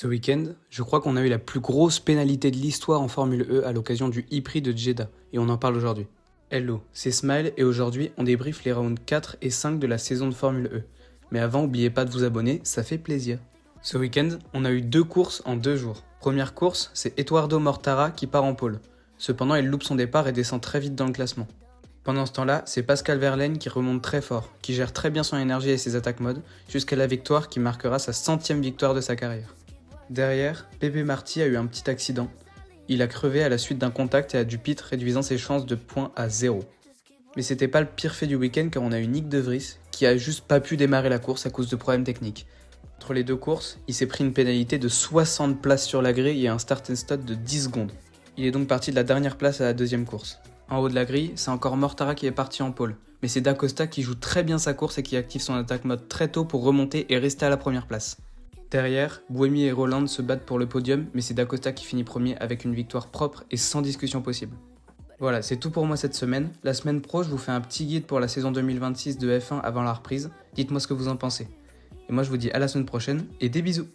Ce week-end, je crois qu'on a eu la plus grosse pénalité de l'histoire en Formule E à l'occasion du e-prix de Jeddah, et on en parle aujourd'hui. Hello, c'est Smile et aujourd'hui on débriefe les rounds 4 et 5 de la saison de Formule E. Mais avant, n'oubliez pas de vous abonner, ça fait plaisir. Ce week-end, on a eu 2 courses en 2 jours. Première course, c'est Edoardo Mortara qui part en pole. Cependant, il loupe son départ et descend très vite dans le classement. Pendant ce temps-là, c'est Pascal Wehrlein qui remonte très fort, qui gère très bien son énergie et ses attaques mode, jusqu'à la victoire qui marquera sa 100e victoire de sa carrière. Derrière, Pepe Marty a eu un petit accident. Il a crevé à la suite d'un contact et a dû pit, réduisant ses chances de points à 0. Mais c'était pas le pire fait du week-end car on a eu Nick De Vries qui a juste pas pu démarrer la course à cause de problèmes techniques. Entre les deux courses, il s'est pris une pénalité de 60 places sur la grille et un start and stop de 10 secondes. Il est donc parti de la dernière place à la deuxième course. En haut de la grille, c'est encore Mortara qui est parti en pole, mais c'est Da Costa qui joue très bien sa course et qui active son attaque mode très tôt pour remonter et rester à la première place. Derrière, Buemi et Roland se battent pour le podium, mais c'est Da Costa qui finit premier avec une victoire propre et sans discussion possible. Voilà, c'est tout pour moi cette semaine. La semaine pro, je vous fais un petit guide pour la saison 2026 de F1 avant la reprise. Dites-moi ce que vous en pensez. Et moi, je vous dis à la semaine prochaine et des bisous.